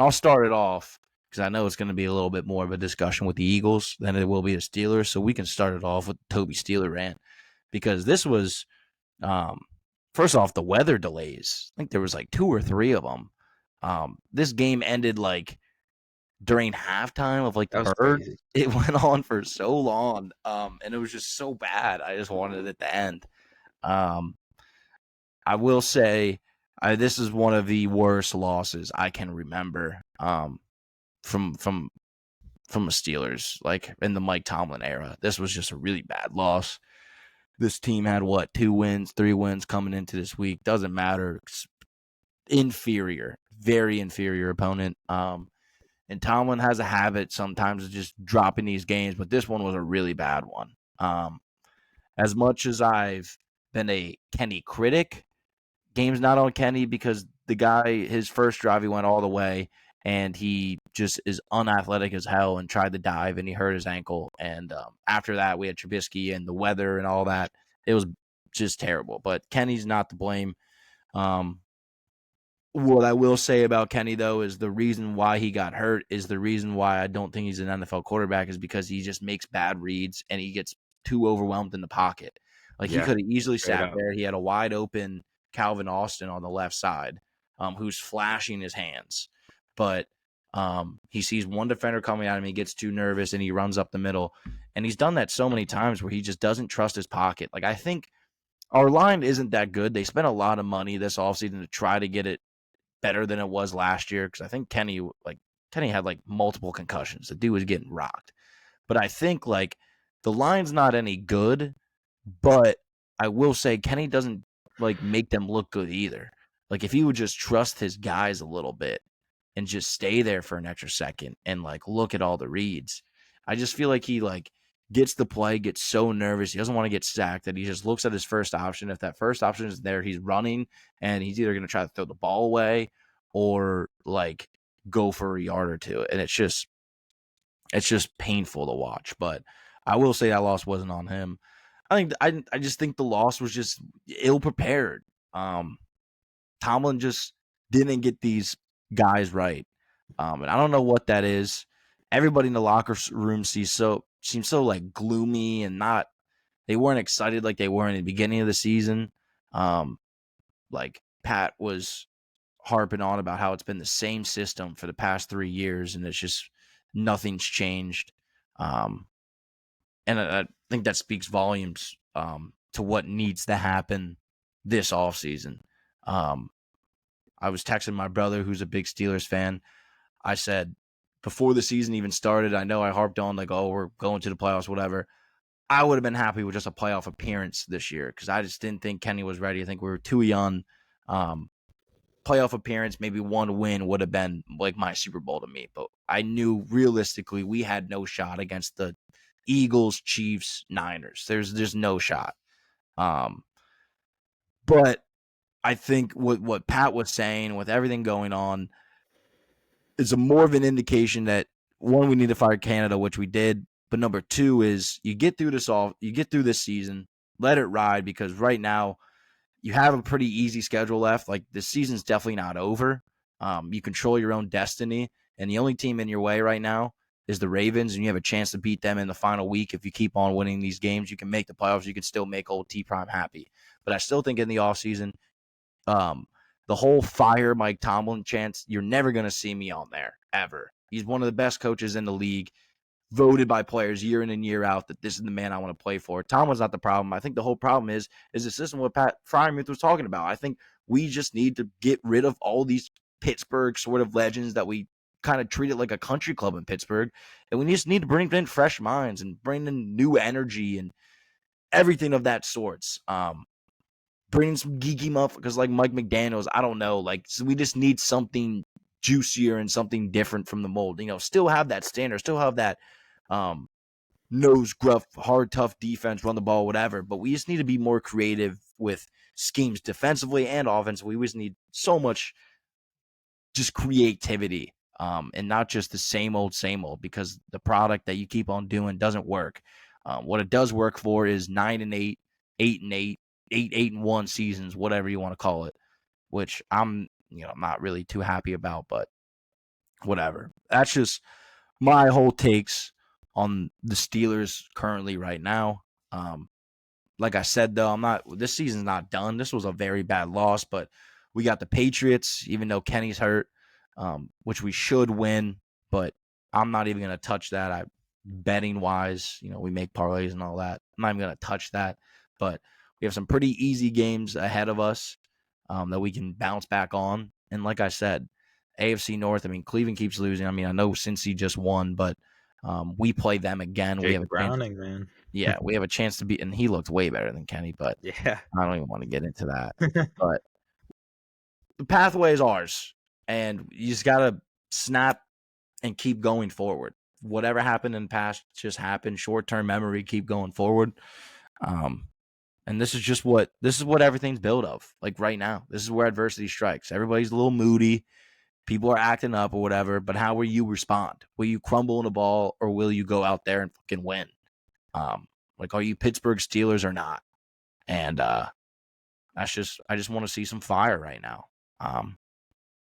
I'll start it off because I know it's going to be a little bit more of a discussion with the Eagles than it will be the Steelers. So we can start it off with Toby Steeler rant because this was, first off, the weather delays. I think there was like 2 or 3 of them. This game ended like during halftime of like That the was bird. crazy. It went on for so long, and it was just so bad. I just wanted it to end. Um, I will say this is one of the worst losses I can remember from the Steelers, like in the Mike Tomlin era. This was just a really bad loss. This team had 2 wins, 3 wins coming into this week. Doesn't matter. Inferior, very inferior opponent. And Tomlin has a habit sometimes of just dropping these games, but this one was a really bad one. As much as I've been a Kenny critic, game's not on Kenny because the guy, his first drive, he went all the way and he just is unathletic as hell and tried to dive and he hurt his ankle. And after that, we had Trubisky and the weather and all that. It was just terrible. But Kenny's not to blame. What I will say about Kenny, though, is the reason why he got hurt is the reason why I don't think he's an NFL quarterback is because he just makes bad reads and he gets too overwhelmed in the pocket. Like he Yeah, could have easily straight sat up. there. He had a wide open Calvin Austin on the left side, who's flashing his hands, but he sees one defender coming at him. He gets too nervous and he runs up the middle. And he's done that so many times where he just doesn't trust his pocket. Like I think our line isn't that good. They spent a lot of money this offseason to try to get it better than it was last year because I think Kenny had like multiple concussions. The dude was getting rocked. But I think like the line's not any good, but I will say Kenny doesn't like make them look good either. Like if he would just trust his guys a little bit and just stay there for an extra second and like look at all the reads. I just feel like he like gets the play, gets so nervous, he doesn't want to get sacked that he just looks at his first option. If that first option is there, he's running and he's either going to try to throw the ball away or like go for a yard or two. And it's just painful to watch. But I will say that loss wasn't on him. I just think the loss was just ill prepared. Tomlin just didn't get these guys right. And I don't know what that is. Everybody in the locker room seems so like gloomy and not they weren't excited like they were in the beginning of the season. Like Pat was harping on about how it's been the same system for the past 3 years and it's just nothing's changed. And I think that speaks volumes to what needs to happen this offseason. I was texting my brother, who's a big Steelers fan. I said, before the season even started, I know I harped on, like, oh, we're going to the playoffs, whatever. I would have been happy with just a playoff appearance this year because I just didn't think Kenny was ready. I think we were too young. Playoff appearance, maybe one win would have been like my Super Bowl to me. But I knew realistically we had no shot against the Eagles, Chiefs, Niners. There's no shot. But I think what Pat was saying with everything going on is a more of an indication that one, we need to fire Canada, which we did. But number two is you get through this season, let it ride because right now you have a pretty easy schedule left. Like the season's definitely not over. You control your own destiny, and the only team in your way right now is the Ravens, and you have a chance to beat them in the final week. If you keep on winning these games, you can make the playoffs. You can still make old T Prime happy. But I still think in the offseason, the whole fire Mike Tomlin chance, you're never going to see me on there ever. He's one of the best coaches in the league, voted by players year in and year out that this is the man I want to play for. Tomlin's not the problem. I think the whole problem is the system what Pat Fryermuth was talking about. I think we just need to get rid of all these Pittsburgh sort of legends that we kind of treat it like a country club in Pittsburgh. And we just need to bring in fresh minds and bring in new energy and everything of that sorts. Bring in some geeky motherfuckers like Mike McDaniels. I don't know. Like, so we just need something juicier and something different from the mold. You know, still have that standard, still have that nose gruff, hard, tough defense, run the ball, whatever. But we just need to be more creative with schemes defensively and offensively. We just need so much just creativity and not just the same old, because the product that you keep on doing doesn't work. What it does work for is 9-8, 8-8, 8-1 seasons, whatever you want to call it, which I'm not really too happy about. But whatever. That's just my whole takes on the Steelers currently right now. Like I said, though, this season's not done. This was a very bad loss, but we got the Patriots, even though Kenny's hurt, which we should win, but I'm not even going to touch that. Betting wise, we make parlays and all that. I'm not even going to touch that, but we have some pretty easy games ahead of us that we can bounce back on. And like I said, AFC North, Cleveland keeps losing. I know Cincy just won, but we play them again. We have Jake a chance. Browning, man. Yeah, we have a chance to beat, and he looked way better than Kenny, but Yeah. I don't even want to get into that. But the pathway is ours, and you just got to snap and keep going forward. Whatever happened in the past just happened. Short-term memory, keep going forward. And this is what everything's built of. Like right now, this is where adversity strikes. Everybody's a little moody. People are acting up or whatever, but how will you respond? Will you crumble in the ball, or will you go out there and fucking win? Like, are you Pittsburgh Steelers or not? And I just want to see some fire right now.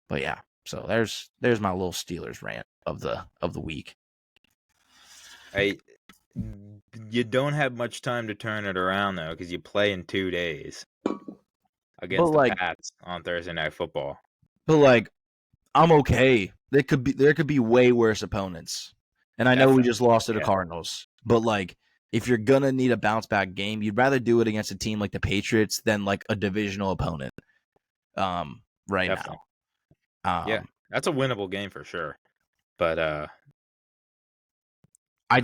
But yeah, so there's my little Steelers rant of the week. You don't have much time to turn it around though, because you play in 2 days against the Pats on Thursday Night Football. But I'm okay. There could be way worse opponents. And I know we just lost to the Cardinals, but if you're gonna need a bounce back game, you'd rather do it against a team like the Patriots than like a divisional opponent. Right now. Yeah, that's a winnable game for sure. But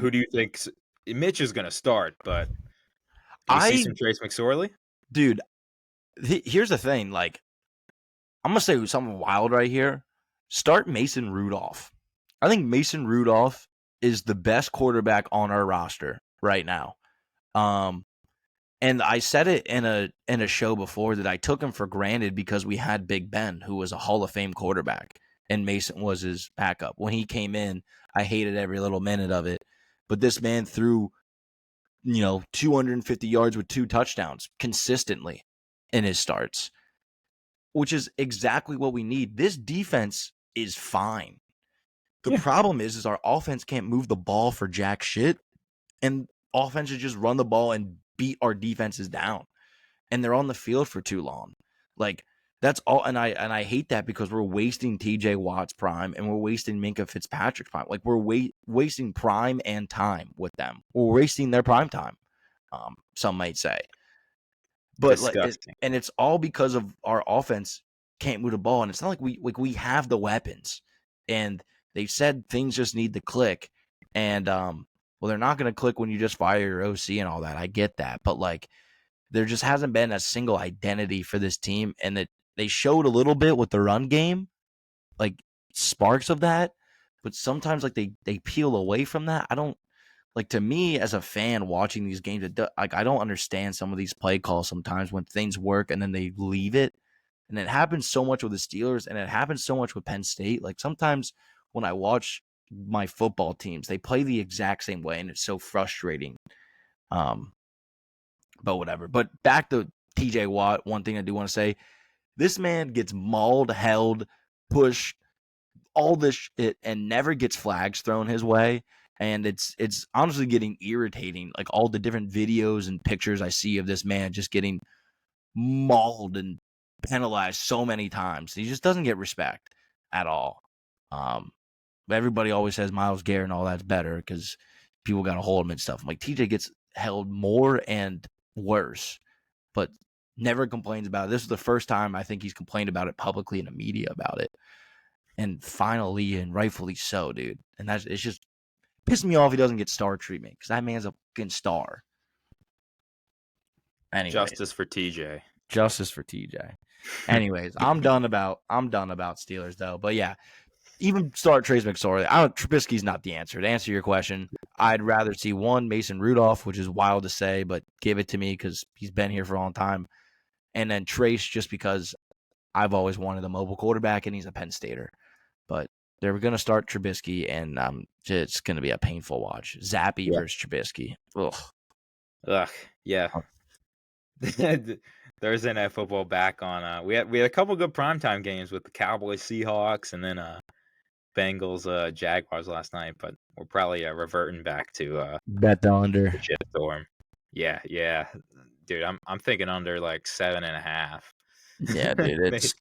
who do you think? Mitch is gonna start, but do you see some Trace McSorley? Dude, here's the thing. I'm gonna say something wild right here. Start Mason Rudolph. I think Mason Rudolph is the best quarterback on our roster right now. And I said it in a show before that I took him for granted because we had Big Ben, who was a Hall of Fame quarterback, and Mason was his backup. When he came in, I hated every little minute of it. But this man threw, 250 yards with 2 touchdowns consistently in his starts, which is exactly what we need. This defense is fine. The problem is our offense can't move the ball for jack shit, and offenses just run the ball and beat our defenses down, and they're on the field for too long. That's all, and I hate that because we're wasting TJ Watt's prime and we're wasting Minkah Fitzpatrick's prime. We're wasting prime and time with them. We're wasting their prime time. Some might say, but and it's all because of our offense can't move the ball, and it's not like we have the weapons, and they said things just need to click, and well, they're not going to click when you just fire your OC and all that. I get that, but there just hasn't been a single identity for this team, and that they showed a little bit with the run game, sparks of that, but sometimes they peel away from that. I don't to me as a fan watching these games, I don't understand some of these play calls sometimes when things work and then they leave it, and it happens so much with the Steelers, and it happens so much with Penn State. Sometimes when I watch my football teams, they play the exact same way, and it's so frustrating. But whatever. But back to TJ Watt, one thing I do want to say, this man gets mauled, held, pushed, all this shit, and never gets flags thrown his way. And it's honestly getting irritating. All the different videos and pictures I see of this man just getting mauled and penalized so many times. He just doesn't get respect at all. But everybody always says Myles Garrett and all that's better because people got to hold him and stuff. TJ gets held more and worse, but never complains about it. This is the first time I think he's complained about it publicly in the media about it. And finally, and rightfully so, dude. And it's just pissed me off he doesn't get star treatment because that man's a fucking star. Anyways, justice for TJ. Justice for TJ. Anyways, I'm done about Steelers though. But yeah, even start Trace McSorley. Trubisky's not the answer. To answer your question, I'd rather see one Mason Rudolph, which is wild to say, but give it to me because he's been here for a long time. And then Trace, just because I've always wanted a mobile quarterback, and he's a Penn Stater. But they're going to start Trubisky, and it's going to be a painful watch. Zappy versus Trubisky. Ugh. Yeah. Thursday Night Football back on. We had a couple good primetime games with the Cowboys, Seahawks, and then Bengals Jaguars last night, but we're probably reverting back to Bet the under. the shit storm. Yeah, dude. I'm thinking under like 7.5. Yeah, dude, it's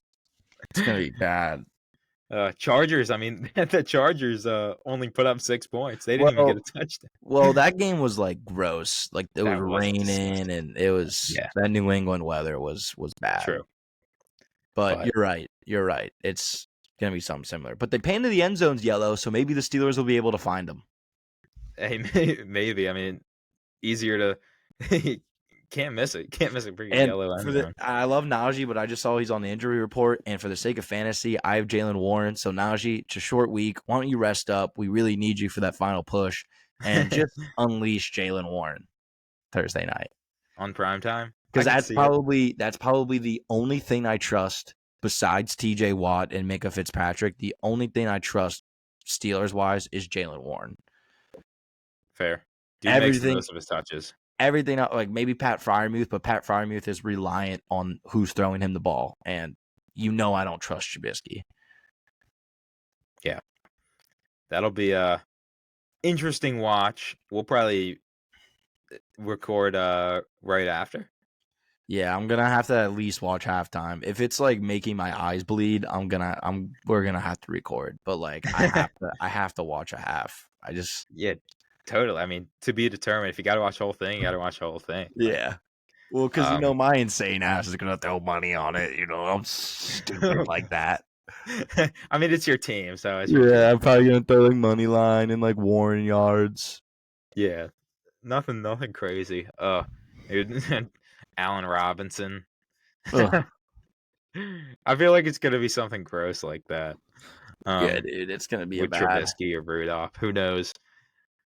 gonna be bad. Chargers. I mean, the Chargers only put up 6 points. They didn't even get a touchdown. Well, that game was like gross. Like it was That was raining disgusting. and it was that New England weather was bad. True. But you're right. You're right. It's gonna be something similar. But they painted the end zones yellow, so maybe the Steelers will be able to find them. Hey, maybe. I mean, easier to can't miss it. Can't miss a pretty yellow end zone. I love Najee, but I just saw he's on the injury report. And for the sake of fantasy, I have Jalen Warren. So Najee, it's a short week. Why don't you rest up? We really need you for that final push, and just unleash Jalen Warren Thursday night on primetime. Because that's probably the only thing I trust besides TJ Watt and Minka Fitzpatrick. The only thing I trust Steelers wise is Jalen Warren. Fair. Dude makes the most of his touches. Everything like maybe Pat Freiermuth, but Pat Freiermuth is reliant on who's throwing him the ball, and I don't trust Trubisky. Yeah, that'll be a interesting watch. We'll probably record right after. Yeah, I'm gonna have to at least watch halftime. If it's like making my eyes bleed, we're gonna have to record. But like I have to watch a half. Yeah, totally. I mean, to be determined. If you got to watch the whole thing, you got to watch the whole thing. Yeah. Well, because my insane ass is gonna throw money on it. I'm stupid like that. I mean, it's your team, so it's I'm probably gonna throw like money line and like Warren yards. Yeah, nothing crazy. Allen Robinson. I feel like it's gonna be something gross like that. Yeah, dude, it's gonna be with Trubisky or Rudolph. Who knows?